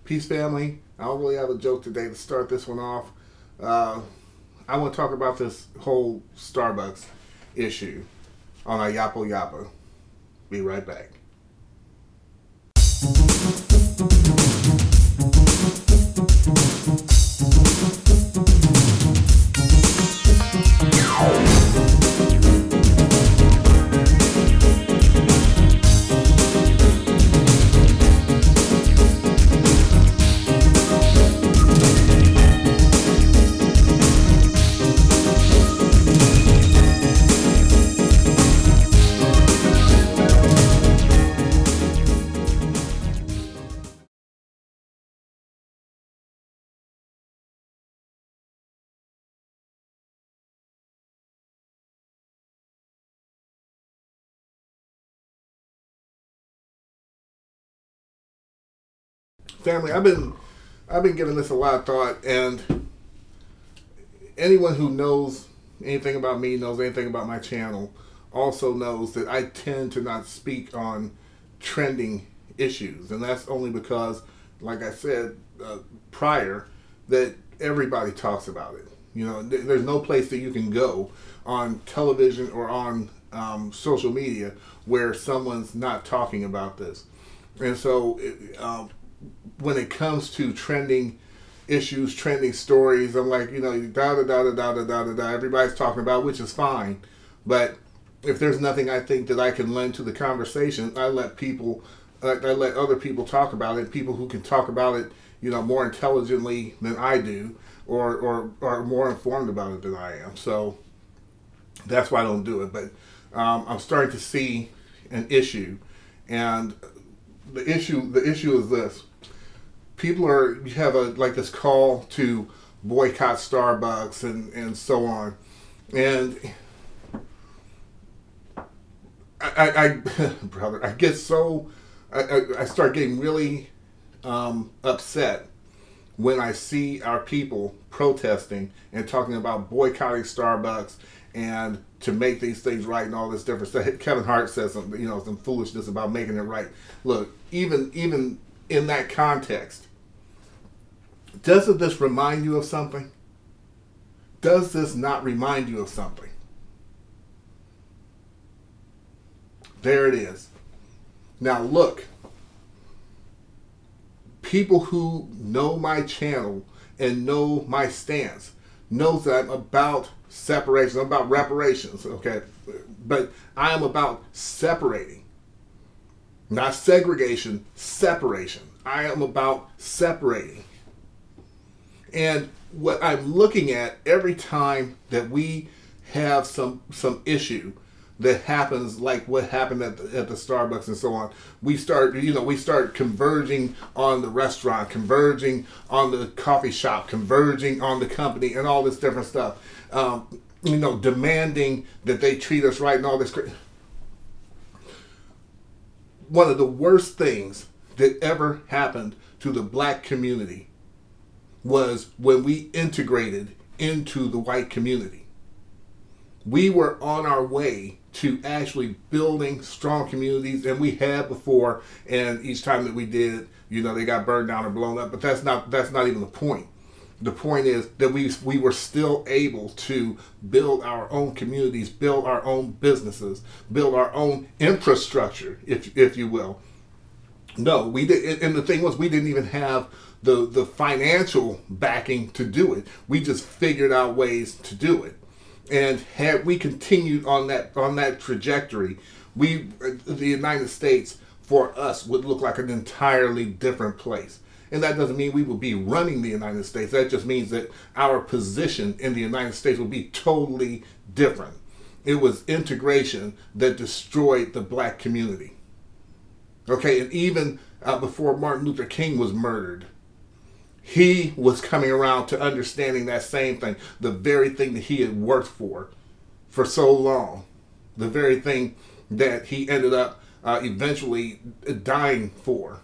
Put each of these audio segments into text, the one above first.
Peace, family. I don't really have a joke today to start this one off. I want to talk about this whole Starbucks issue on Iyapo Yapa. Be right back. Family, I've been giving this a lot of thought, and anyone who knows anything about me, knows anything about my channel, also knows that I tend to not speak on trending issues, and that's only because, like I said prior, that everybody talks about it. You know, there's no place that you can go on television or on social media where someone's not talking about this. And so when it comes to trending issues, trending stories, I'm like, you know, everybody's talking about, which is fine. But if there's nothing I think that I can lend to the conversation, I let other people talk about it, people who can talk about it, you know, more intelligently than I do, or are more informed about it than I am. So that's why I don't do it. But I'm starting to see an issue, and the issue is this: you have like this call to boycott Starbucks and so on, and I brother, I get so I start getting really upset when I see our people protesting and talking about boycotting Starbucks and to make these things right and all this different stuff. Kevin Hart says some, you know, some foolishness about making it right. Look, even in that context, doesn't this remind you of something? Does this not remind you of something? There it is. Now look, people who know my channel and know my stance knows that I'm about separation. I'm about reparations, okay? But I am about separating. Not segregation, separation. I am about separating. And what I'm looking at every time that we have some issue that happens, like what happened at the Starbucks and so on, we start converging on the restaurant, converging on the coffee shop, converging on the company, and all this different stuff. You know, demanding that they treat us right and all this. One of the worst things that ever happened to the black community was when we integrated into the white community. We were on our way to actually building strong communities, and we had before, and each time that we did, you know, they got burned down or blown up. But that's not even the point. The point is that we were still able to build our own communities, build our own businesses, build our own infrastructure, if you will. No, we did, and the thing was, we didn't even have the financial backing to do it. We just figured out ways to do it. And had we continued on that trajectory, the United States for us would look like an entirely different place. And that doesn't mean we will be running the United States. That just means that our position in the United States will be totally different. It was integration that destroyed the black community. Okay, and even before Martin Luther King was murdered, he was coming around to understanding that same thing, the very thing that he had worked for so long, the very thing that he ended up eventually dying for,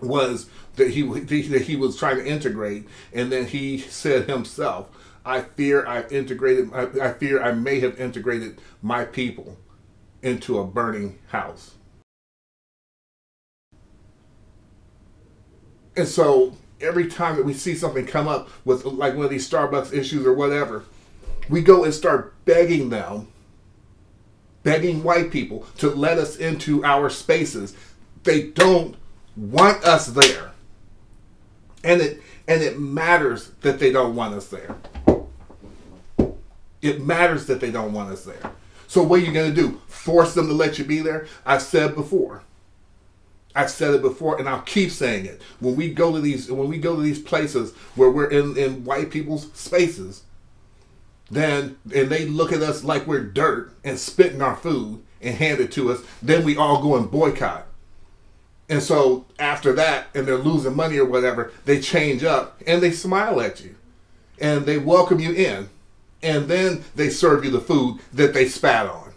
was that he was trying to integrate. And then he said himself, I fear I may have integrated my people into a burning house. And so every time that we see something come up with like one of these Starbucks issues or whatever, we go and start begging them, begging white people to let us into our spaces. They don't want us there. And it matters that they don't want us there. It matters that they don't want us there. So what are you going to do? Force them to let you be there? I've said before. I've said it before, and I'll keep saying it. When we go to these places where we're in white people's spaces, and they look at us like we're dirt and spit in our food and hand it to us, then we all go and boycott. And so after that, and they're losing money or whatever, they change up and they smile at you and they welcome you in, and then they serve you the food that they spat on.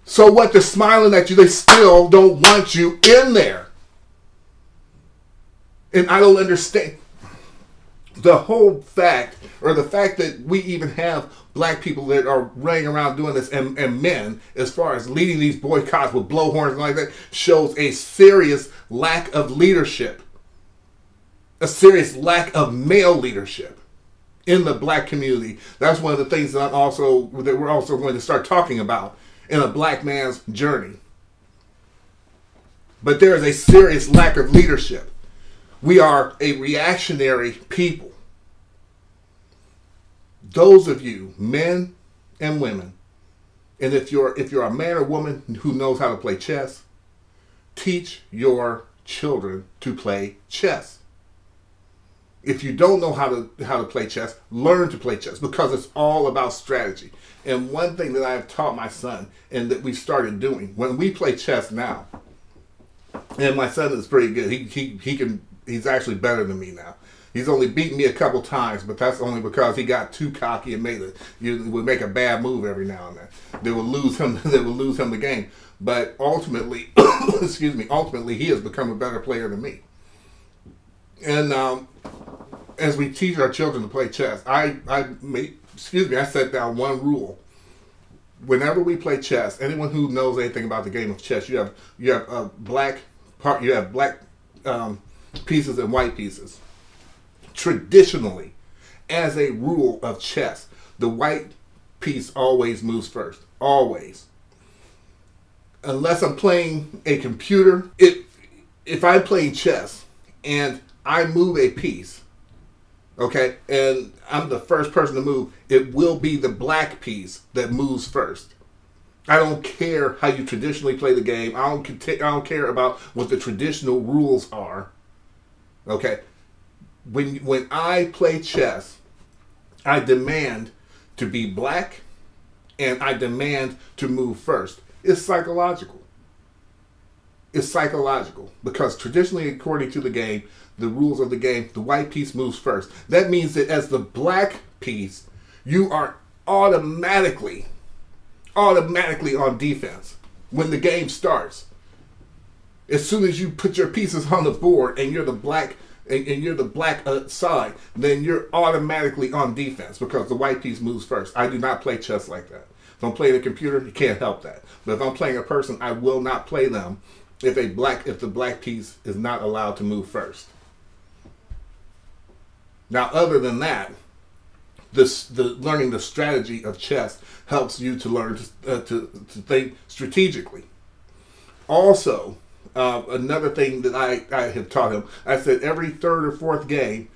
So what? They're smiling at you. They still don't want you in there. And I don't understand the whole fact, or the fact that we even have black people that are running around doing this, and men, as far as leading these boycotts with blowhorns and like that, shows a serious lack of leadership. A serious lack of male leadership in the black community. That's one of the things that we're also going to start talking about in a black man's journey. But there is a serious lack of leadership. We are a reactionary people. Those of you, men and women, and if you're a man or woman who knows how to play chess, teach your children to play chess. If you don't know how to play chess, learn to play chess, because it's all about strategy. And one thing that I have taught my son, and that we started doing when we play chess now, and my son is pretty good. He's actually better than me now. He's only beaten me a couple times, but that's only because he got too cocky and would make a bad move every now and then. They would lose him the game. But ultimately, ultimately he has become a better player than me. And as we teach our children to play chess, I set down one rule. Whenever we play chess, anyone who knows anything about the game of chess, you have black pieces and white pieces. Traditionally, as a rule of chess, the white piece always moves first. Always. Unless I'm playing a computer, if I'm playing chess and I move a piece, okay, and I'm the first person to move, it will be the black piece that moves first. I don't care how you traditionally play the game. I don't care about what the traditional rules are. Okay? When I play chess, I demand to be black, and I demand to move first. It's psychological. It's psychological, because traditionally, according to the game, the rules of the game, the white piece moves first. That means that as the black piece, you are automatically on defense when the game starts. As soon as you put your pieces on the board and you're the black side, then you're automatically on defense, because the white piece moves first. I do not play chess like that. If I'm playing a computer, you can't help that. But if I'm playing a person, I will not play them if the black piece is not allowed to move first. Now, other than that, learning the strategy of chess helps you to learn to think strategically. Also, another thing that I have taught him, I said every third or fourth game,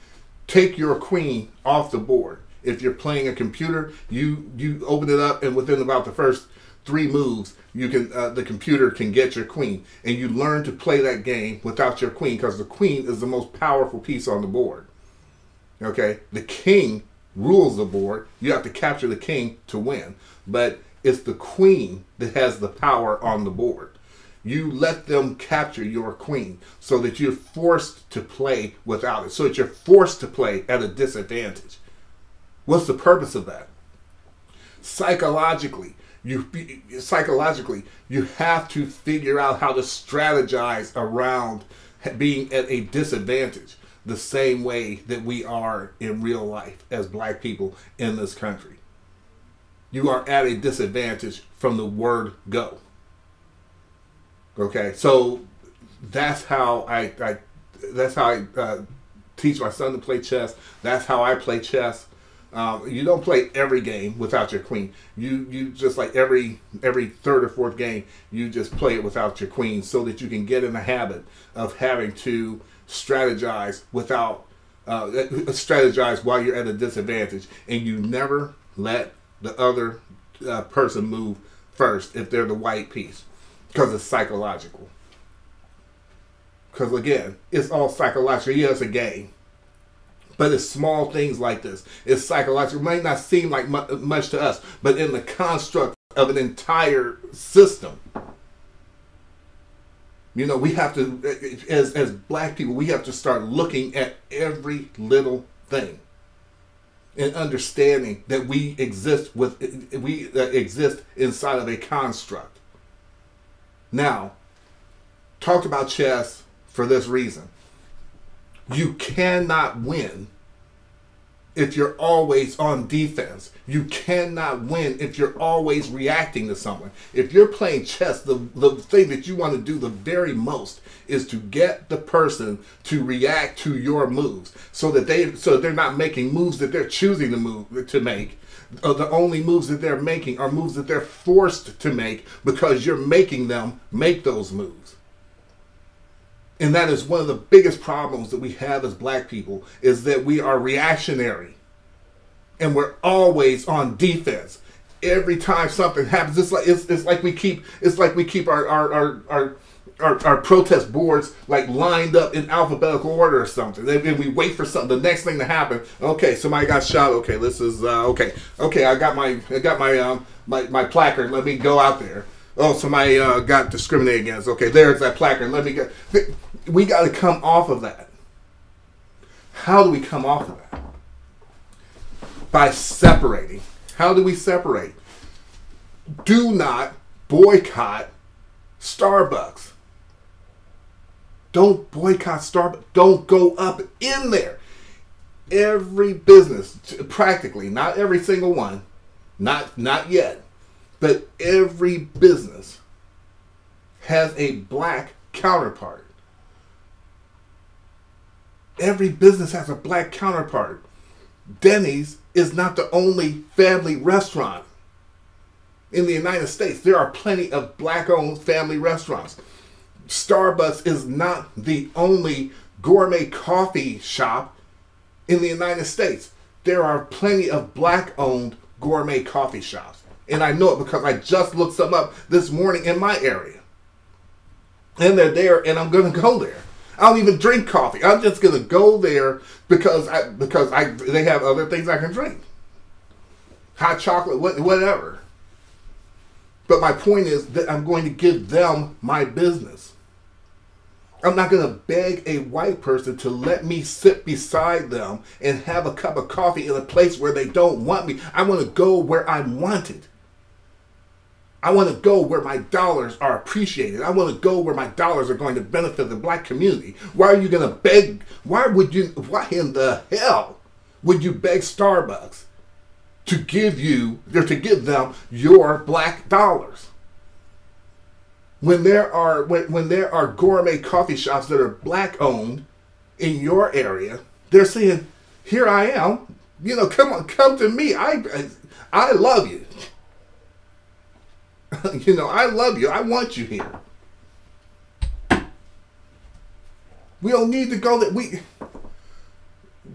take your queen off the board. If you're playing a computer, you open it up, and within about the first 3 moves, you can the computer can get your queen, and you learn to play that game without your queen, because the queen is the most powerful piece on the board. Okay, the king rules the board. You have to capture the king to win, but it's the queen that has the power on the board. You let them capture your queen so that you're forced to play without it, so that you're forced to play at a disadvantage. What's the purpose of that? Psychologically, you have to figure out how to strategize around being at a disadvantage, the same way that we are in real life as black people in this country. You are at a disadvantage from the word go. Okay, so that's how that's how I teach my son to play chess. That's how I play chess. You don't play every game without your queen. You just like every third or fourth game, you just play it without your queen, so that you can get in the habit of having to strategize strategize while you're at a disadvantage, and you never let the other person move first if they're the white piece, because it's psychological. Because again, it's all psychological. Yeah, it's a game, but it's small things like this. It's psychological. It might not seem like much to us, but in the construct of an entire system, you know, we have to, as black people, we have to start looking at every little thing and understanding that we exist inside of a construct. Now, talked about chess for this reason. You cannot win if you're always on defense. You cannot win if you're always reacting to someone. If you're playing chess, the thing that you want to do the very most is to get the person to react to your moves, so that they're not making moves that they're choosing to make. The only moves that they're making are moves that they're forced to make because you're making them make those moves. And that is one of the biggest problems that we have as black people, is that we are reactionary. And we're always on defense. Every time something happens, it's like we keep our protest boards like lined up in alphabetical order or something. And we wait for something, the next thing to happen. Okay, somebody got shot. Okay, this is okay. I got my placard. Let me go out there. Oh, somebody got discriminated against. Okay, there's that placard. Let me go. We got to come off of that. How do we come off of that? By separating. How do we separate? Do not boycott Starbucks. Don't boycott Starbucks. Don't go up in there. Every business, practically, not every single one, not yet, but every business has a black counterpart. Every business has a black counterpart. Denny's is not the only family restaurant in the United States. There are plenty of black-owned family restaurants. Starbucks is not the only gourmet coffee shop in the United States. There are plenty of black-owned gourmet coffee shops. And I know it because I just looked some up this morning in my area. And they're there, and I'm going to go there. I don't even drink coffee. I'm just going to go there because they have other things I can drink. Hot chocolate, whatever. But my point is that I'm going to give them my business. I'm not going to beg a white person to let me sit beside them and have a cup of coffee in a place where they don't want me. I want to go where I'm wanted. I want to go where my dollars are appreciated. I want to go where my dollars are going to benefit the black community. Why are you going to beg? Why in the hell would you beg Starbucks to give them your black dollars? When there are gourmet coffee shops that are black owned in your area, they're saying, "Here I am. You know, come to me. I love you." You know, I love you. I want you here. We don't need to go there.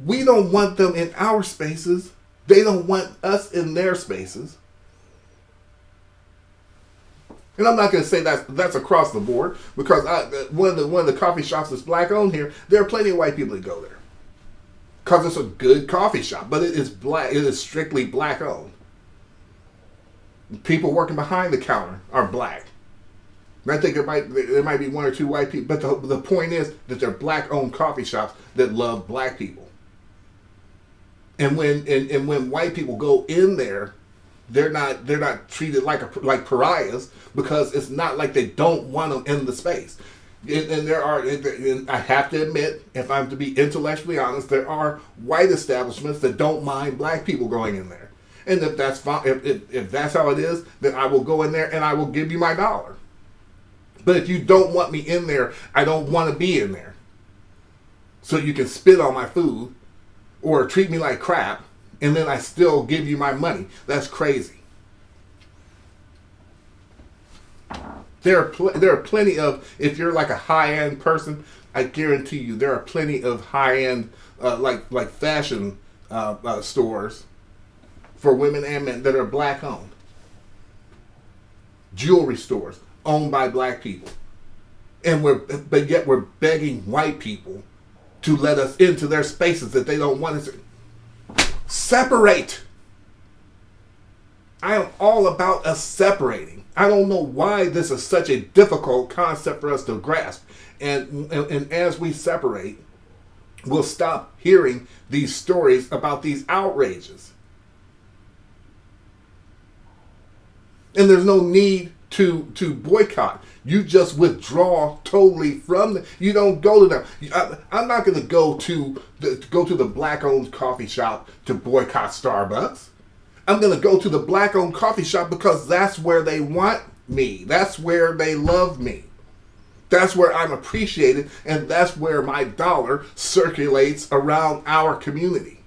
We don't want them in our spaces. They don't want us in their spaces. And I'm not going to say that's across the board, because one of the coffee shops that's black owned here, there are plenty of white people that go there because it's a good coffee shop, but it is black. It is strictly black owned. People working behind the counter are black. And I think there might be one or two white people, but the point is that they're black-owned coffee shops that love black people. And when white people go in there, they're not treated like pariahs, because it's not like they don't want them in the space. And I have to admit, if I'm to be intellectually honest, there are white establishments that don't mind black people going in there. And if that's fine, if that's how it is, then I will go in there and I will give you my dollar. But if you don't want me in there, I don't want to be in there. So you can spit on my food or treat me like crap, and then I still give you my money. That's crazy. There are plenty of, if you're like a high-end person, I guarantee you there are plenty of high-end like fashion stores for women and men that are black owned. Jewelry stores owned by black people. But yet we're begging white people to let us into their spaces that they don't want us to. Separate. I am all about us separating. I don't know why this is such a difficult concept for us to grasp. And as we separate, we'll stop hearing these stories about these outrages. And there's no need to boycott. You just withdraw totally from them. You don't go to them. I'm not going to go to the black-owned coffee shop to boycott Starbucks. I'm going to go to the black-owned coffee shop because that's where they want me. That's where they love me. That's where I'm appreciated, and that's where my dollar circulates around our community.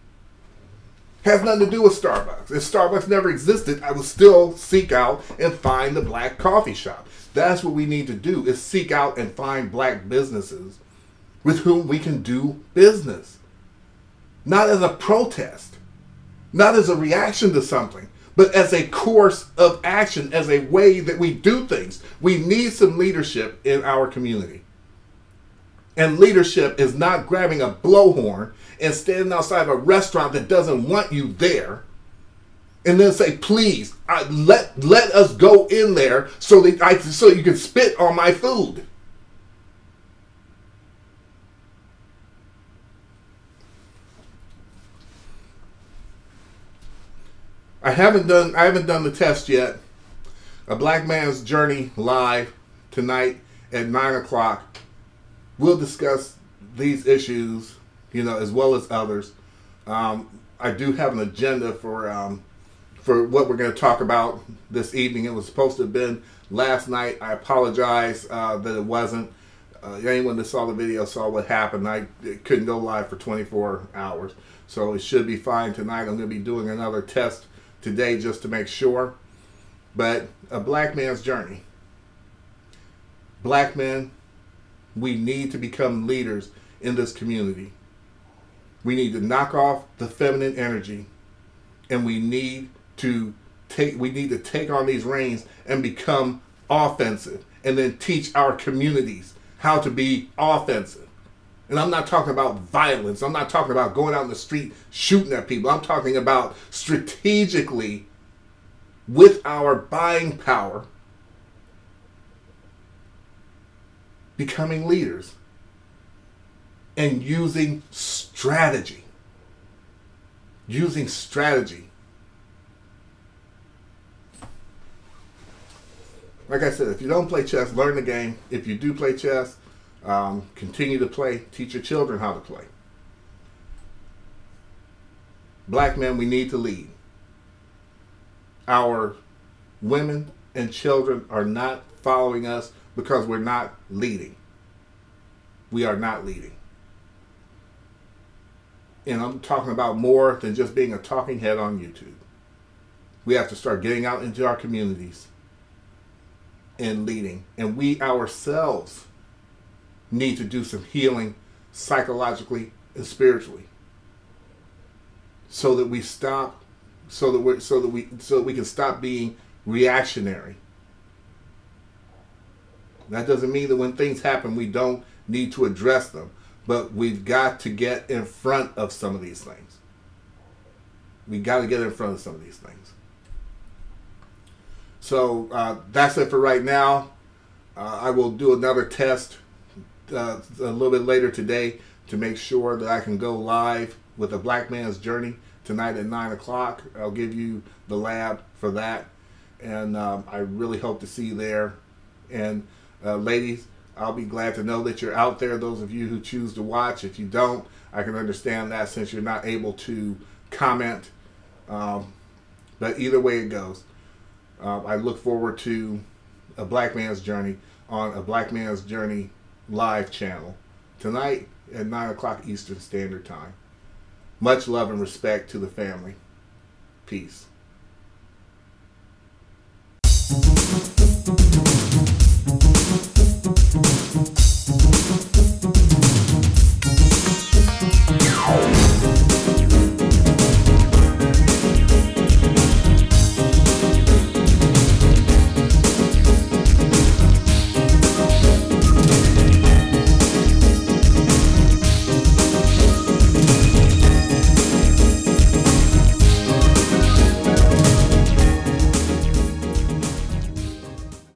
Has nothing to do with Starbucks. If Starbucks never existed, I would still seek out and find the black coffee shop. That's what we need to do, is seek out and find black businesses with whom we can do business. Not as a protest, not as a reaction to something, but as a course of action, as a way that we do things. We need some leadership in our community. And leadership is not grabbing a blowhorn and standing outside of a restaurant that doesn't want you there and then say, please, let us go in there so you can spit on my food. I haven't done the test yet. A Black Man's Journey live tonight at 9 o'clock. We'll discuss these issues, as well as others. I do have an agenda for what we're going to talk about this evening. It was supposed to have been last night. I apologize that it wasn't. Anyone that saw the video saw what happened. I couldn't go live for 24 hours. So it should be fine tonight. I'm going to be doing another test today just to make sure. But a Black Man's Journey. Black men, we need to become leaders in this community. We need to knock off the feminine energy, and we need to take on these reins and become offensive, and then teach our communities how to be offensive. And I'm not talking about violence. I'm not talking about going out in the street shooting at people. I'm talking about strategically, with our buying power, becoming leaders and using strategy. Using strategy. Like I said, if you don't play chess, learn the game. If you do play chess, continue to play. Teach your children how to play. Black men, we need to lead. Our women and children are not following us because we're not leading. We are not leading. And I'm talking about more than just being a talking head on YouTube. We have to start getting out into our communities and leading. And we ourselves need to do some healing psychologically and spiritually, so that we stop, so that we can stop being reactionary. That doesn't mean that when things happen we don't need to address them, but we've got to get in front of some of these things. We got to get in front of some of these things. So that's it for right now. I will do another test a little bit later today to make sure that I can go live with a Black Man's Journey tonight at 9 o'clock. I'll give you the lab for that. And I really hope to see you there. And ladies, I'll be glad to know that you're out there, those of you who choose to watch. If you don't, I can understand that since you're not able to comment. But either way it goes, I look forward to a Black Man's Journey on A Black Man's Journey live channel tonight at 9 o'clock Eastern Standard Time. Much love and respect to the family. Peace.